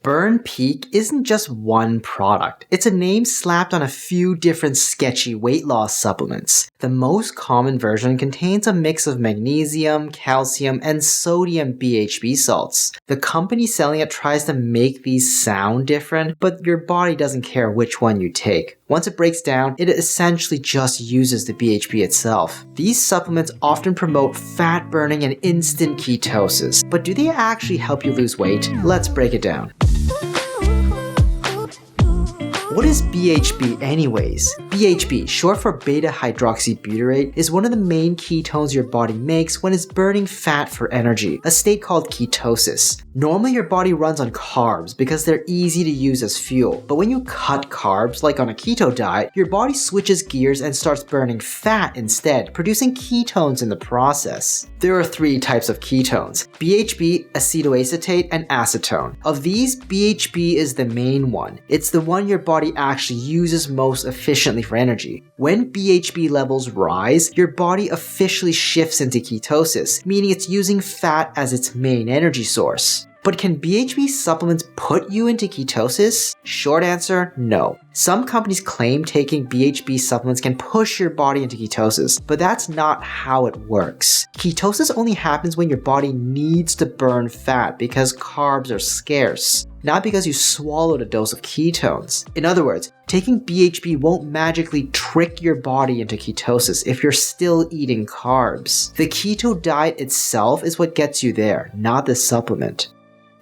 Burn Peak isn't just one product. It's a name slapped on a few different sketchy weight loss supplements. The most common version contains a mix of magnesium, calcium, and sodium BHB salts. The company selling it tries to make these sound different, but your body doesn't care which one you take. Once it breaks down, it essentially just uses the BHB itself. These supplements often promote fat burning and instant ketosis, but do they actually help you lose weight? Let's break it down. What is BHB anyways? BHB, short for beta-hydroxybutyrate, is one of the main ketones your body makes when it's burning fat for energy, a state called ketosis. Normally your body runs on carbs because they're easy to use as fuel, but when you cut carbs, like on a keto diet, your body switches gears and starts burning fat instead, producing ketones in the process. There are 3 types of ketones: BHB, acetoacetate, and acetone. Of these, BHB is the main one. It's the one your body actually uses most efficiently for energy. When BHB levels rise, your body officially shifts into ketosis, meaning it's using fat as its main energy source. But can BHB supplements put you into ketosis? Short answer, no. Some companies claim taking BHB supplements can push your body into ketosis, but that's not how it works. Ketosis only happens when your body needs to burn fat because carbs are scarce, not because you swallowed a dose of ketones. In other words, taking BHB won't magically trick your body into ketosis if you're still eating carbs. The keto diet itself is what gets you there, not the supplement.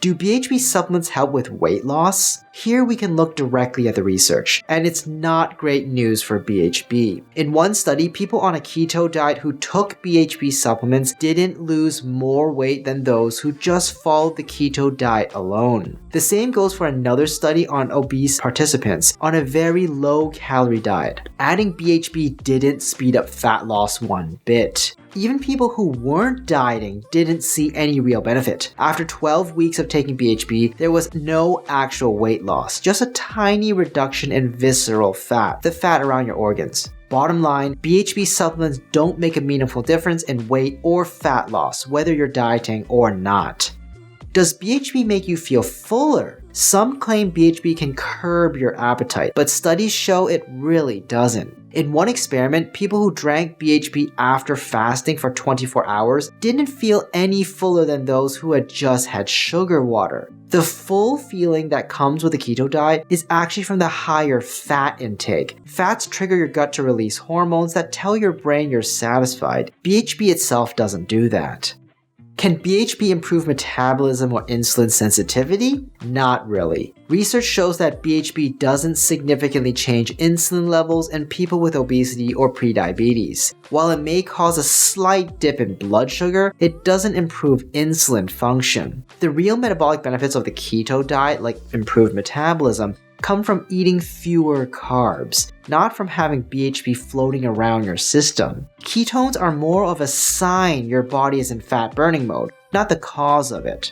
Do BHB supplements help with weight loss? Here we can look directly at the research, and it's not great news for BHB. In one study, people on a keto diet who took BHB supplements didn't lose more weight than those who just followed the keto diet alone. The same goes for another study on obese participants on a very low-calorie diet. Adding BHB didn't speed up fat loss one bit. Even people who weren't dieting didn't see any real benefit. After 12 weeks of taking BHB, there was no actual weight loss, just a tiny reduction in visceral fat, the fat around your organs. Bottom line, BHB supplements don't make a meaningful difference in weight or fat loss, whether you're dieting or not. Does BHB make you feel fuller? Some claim BHB can curb your appetite, but studies show it really doesn't. In one experiment, people who drank BHB after fasting for 24 hours didn't feel any fuller than those who had just had sugar water. The full feeling that comes with a keto diet is actually from the higher fat intake. Fats trigger your gut to release hormones that tell your brain you're satisfied. BHB itself doesn't do that. Can BHB improve metabolism or insulin sensitivity? Not really. Research shows that BHB doesn't significantly change insulin levels in people with obesity or prediabetes. While it may cause a slight dip in blood sugar, it doesn't improve insulin function. The real metabolic benefits of the keto diet, like improved metabolism, come from eating fewer carbs, not from having BHB floating around your system. Ketones are more of a sign your body is in fat burning mode, not the cause of it.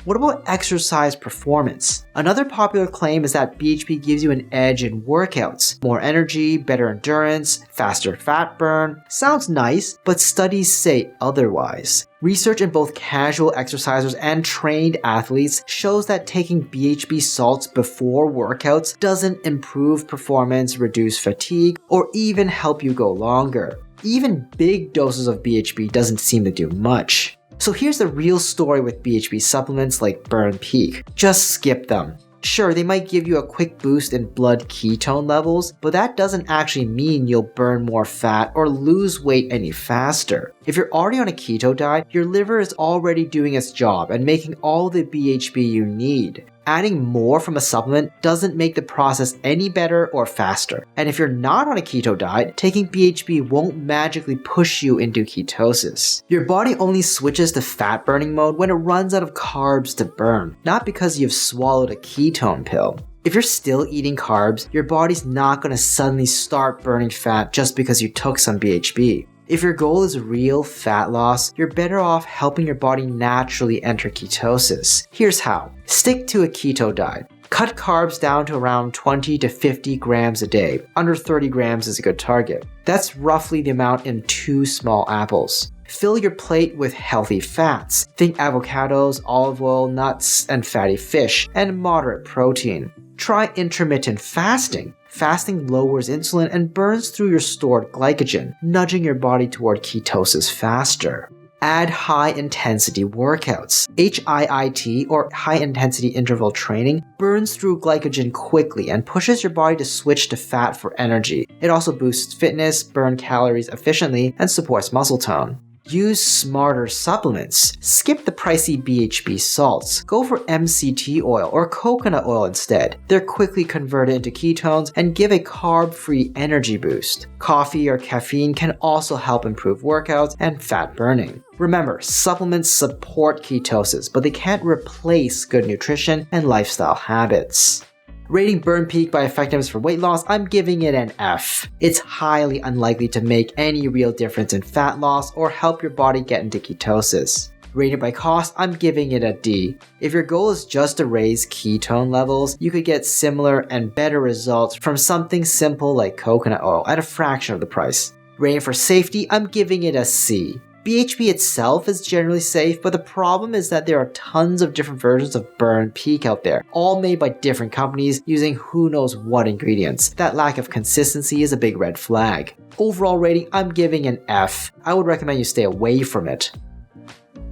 What about exercise performance? Another popular claim is that BHB gives you an edge in workouts. More energy, better endurance, faster fat burn. Sounds nice, but studies say otherwise. Research in both casual exercisers and trained athletes shows that taking BHB salts before workouts doesn't improve performance, reduce fatigue, or even help you go longer. Even big doses of BHB doesn't seem to do much. So here's the real story with BHB supplements like Burn Peak. Just skip them. Sure, they might give you a quick boost in blood ketone levels, but that doesn't actually mean you'll burn more fat or lose weight any faster. If you're already on a keto diet, your liver is already doing its job and making all the BHB you need. Adding more from a supplement doesn't make the process any better or faster. And if you're not on a keto diet, taking BHB won't magically push you into ketosis. Your body only switches to fat burning mode when it runs out of carbs to burn, not because you've swallowed a ketone pill. If you're still eating carbs, your body's not going to suddenly start burning fat just because you took some BHB. If your goal is real fat loss, you're better off helping your body naturally enter ketosis. Here's how. Stick to a keto diet. Cut carbs down to around 20 to 50 grams a day. Under 30 grams is a good target. That's roughly the amount in 2 small apples. Fill your plate with healthy fats. Think avocados, olive oil, nuts, and fatty fish, and moderate protein. Try intermittent fasting. Fasting lowers insulin and burns through your stored glycogen, nudging your body toward ketosis faster. Add high-intensity workouts. HIIT, or high-intensity interval training, burns through glycogen quickly and pushes your body to switch to fat for energy. It also boosts fitness, burns calories efficiently, and supports muscle tone. Use smarter supplements. Skip the pricey BHB salts. Go for MCT oil or coconut oil instead. They're quickly converted into ketones and give a carb-free energy boost. Coffee or caffeine can also help improve workouts and fat burning. Remember, supplements support ketosis, but they can't replace good nutrition and lifestyle habits. Rating Burn Peak by effectiveness for weight loss, I'm giving it an F. It's highly unlikely to make any real difference in fat loss or help your body get into ketosis. Rated by cost, I'm giving it a D. If your goal is just to raise ketone levels, you could get similar and better results from something simple like coconut oil at a fraction of the price. Rating for safety, I'm giving it a C. BHB itself is generally safe, but the problem is that there are tons of different versions of Burn Peak out there, all made by different companies using who knows what ingredients. That lack of consistency is a big red flag. Overall rating, I'm giving an F. I would recommend you stay away from it.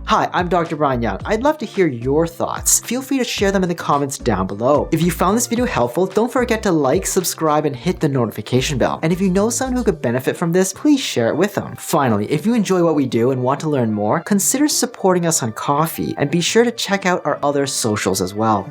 Hi, I'm Dr. Brian Young. I'd love to hear your thoughts. Feel free to share them in the comments down below. If you found this video helpful, don't forget to like, subscribe, and hit the notification bell. And if you know someone who could benefit from this, please share it with them. Finally, if you enjoy what we do and want to learn more, consider supporting us on Ko-fi, and be sure to check out our other socials as well.